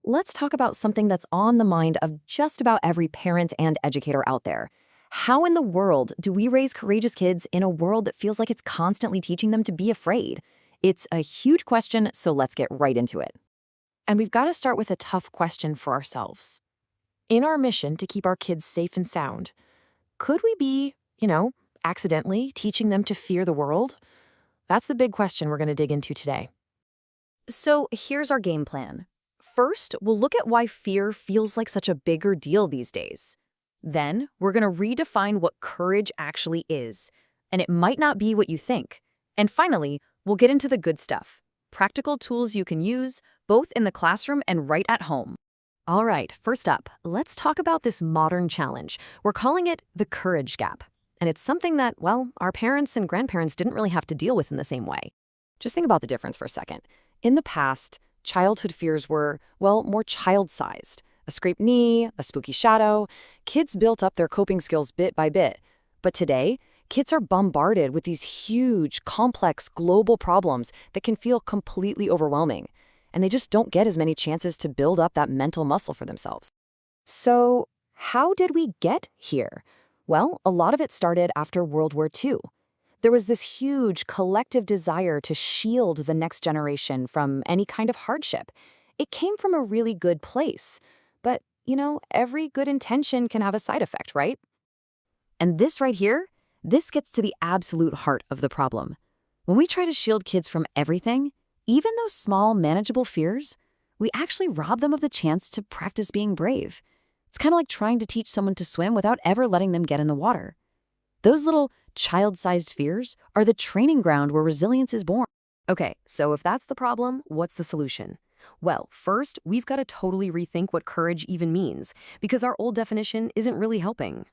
let's talk about something that's on the mind of just about every parent and educator out there. How in the world do we raise courageous kids in a world that feels like it's constantly teaching them to be afraid? It's a huge question, so let's get right into it. And we've got to start with a tough question for ourselves. In our mission to keep our kids safe and sound, could we be, accidentally teaching them to fear the world? That's the big question we're going to dig into today. So here's our game plan. First, we'll look at why fear feels like such a bigger deal these days. Then, we're going to redefine what courage actually is, and it might not be what you think. And finally, we'll get into the good stuff, practical tools you can use, both in the classroom and right at home. All right, first up, let's talk about this modern challenge. We're calling it the courage gap. And it's something that, well, our parents and grandparents didn't really have to deal with in the same way. Just think about the difference for a second. In the past, childhood fears were, well, more child-sized. A scraped knee, a spooky shadow. Kids built up their coping skills bit by bit. But today, kids are bombarded with these huge, complex, global problems that can feel completely overwhelming. And they just don't get as many chances to build up that mental muscle for themselves. So, how did we get here? Well, a lot of it started after World War II. There was this huge collective desire to shield the next generation from any kind of hardship. It came from a really good place. But, every good intention can have a side effect, right? And this right here, this gets to the absolute heart of the problem. When we try to shield kids from everything, even those small, manageable fears, we actually rob them of the chance to practice being brave. It's kind of like trying to teach someone to swim without ever letting them get in the water. Those little child-sized fears are the training ground where resilience is born. Okay, so if that's the problem, what's the solution? Well, first, we've got to totally rethink what courage even means, because our old definition isn't really helping.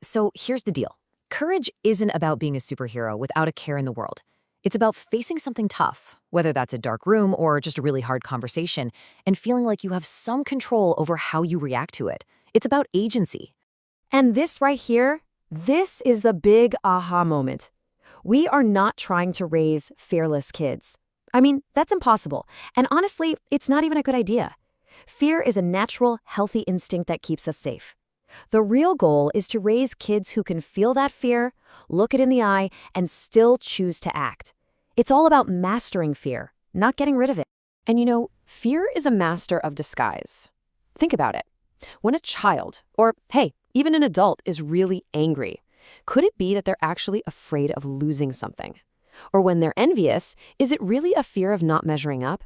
So here's the deal. Courage isn't about being a superhero without a care in the world. It's about facing something tough, whether that's a dark room or just a really hard conversation, and feeling like you have some control over how you react to it. It's about agency. And this right here, this is the big aha moment. We are not trying to raise fearless kids. I mean, that's impossible. And honestly, it's not even a good idea. Fear is a natural, healthy instinct that keeps us safe. The real goal is to raise kids who can feel that fear, look it in the eye, and still choose to act. It's all about mastering fear, not getting rid of it. And fear is a master of disguise. Think about it. When a child, or hey, even an adult is really angry, could it be that they're actually afraid of losing something? Or when they're envious, is it really a fear of not measuring up?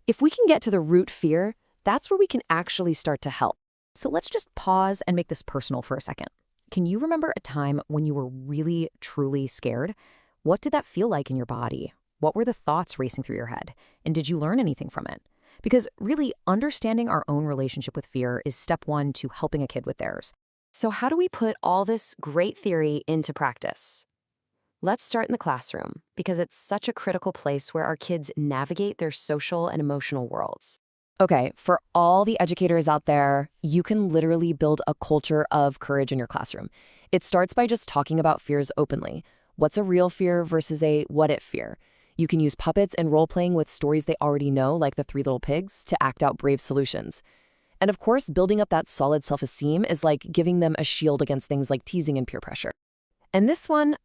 If we can get to the root fear, that's where we can actually start to help. So let's just pause and make this personal for a second. Can you remember a time when you were really, truly scared? What did that feel like in your body? What were the thoughts racing through your head? And did you learn anything from it? Because really, understanding our own relationship with fear is step one to helping a kid with theirs. So how do we put all this great theory into practice? Let's start in the classroom, because it's such a critical place where our kids navigate their social and emotional worlds. Okay, for all the educators out there, you can literally build a culture of courage in your classroom. It starts by just talking about fears openly. What's a real fear versus a what-if fear? You can use puppets and role-playing with stories they already know, like the Three Little Pigs, to act out brave solutions. And of course, building up that solid self-esteem is like giving them a shield against things like teasing and peer pressure. And this one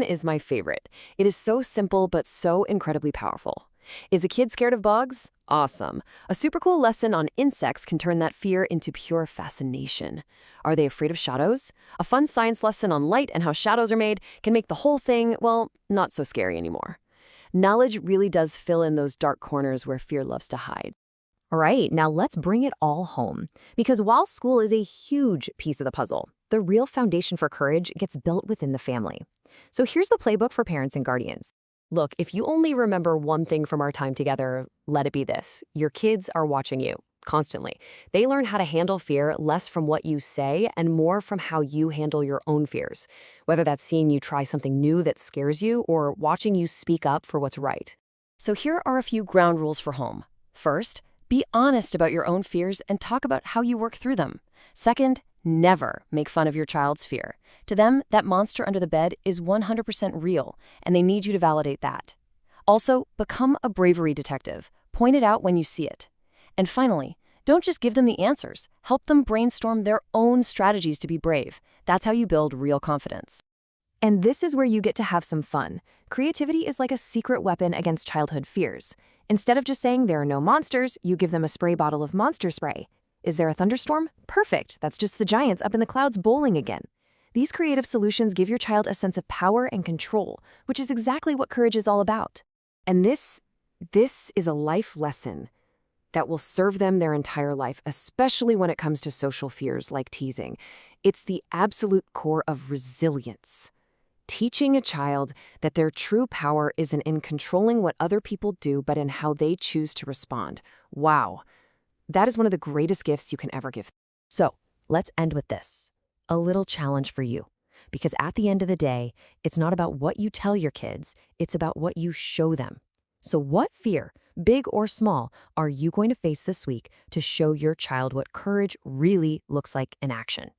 is my favorite. It is so simple, but so incredibly powerful. Is a kid scared of bugs? Awesome. A super cool lesson on insects can turn that fear into pure fascination. Are they afraid of shadows? A fun science lesson on light and how shadows are made can make the whole thing, well, not so scary anymore. Knowledge really does fill in those dark corners where fear loves to hide. All right, now let's bring it all home. Because while school is a huge piece of the puzzle, the real foundation for courage gets built within the family. So here's the playbook for parents and guardians. Look, if you only remember one thing from our time together, let it be this. Your kids are watching you constantly. They learn how to handle fear less from what you say and more from how you handle your own fears, whether that's seeing you try something new that scares you or watching you speak up for what's right. So here are a few ground rules for home. First, be honest about your own fears and talk about how you work through them. Second, never make fun of your child's fear. To them, that monster under the bed is 100% real, and they need you to validate that. Also, become a bravery detective. Point it out when you see it. And finally, don't just give them the answers. Help them brainstorm their own strategies to be brave. That's how you build real confidence. And this is where you get to have some fun. Creativity is like a secret weapon against childhood fears. Instead of just saying there are no monsters, you give them a spray bottle of monster spray. Is there a thunderstorm? Perfect. That's just the giants up in the clouds bowling again. These creative solutions give your child a sense of power and control, which is exactly what courage is all about. And this is a life lesson that will serve them their entire life, especially when it comes to social fears like teasing. It's the absolute core of resilience. Teaching a child that their true power isn't in controlling what other people do, but in how they choose to respond. Wow. That is one of the greatest gifts you can ever give. So, let's end with this. A little challenge for you. Because at the end of the day, it's not about what you tell your kids, it's about what you show them. So what fear, big or small, are you going to face this week to show your child what courage really looks like in action?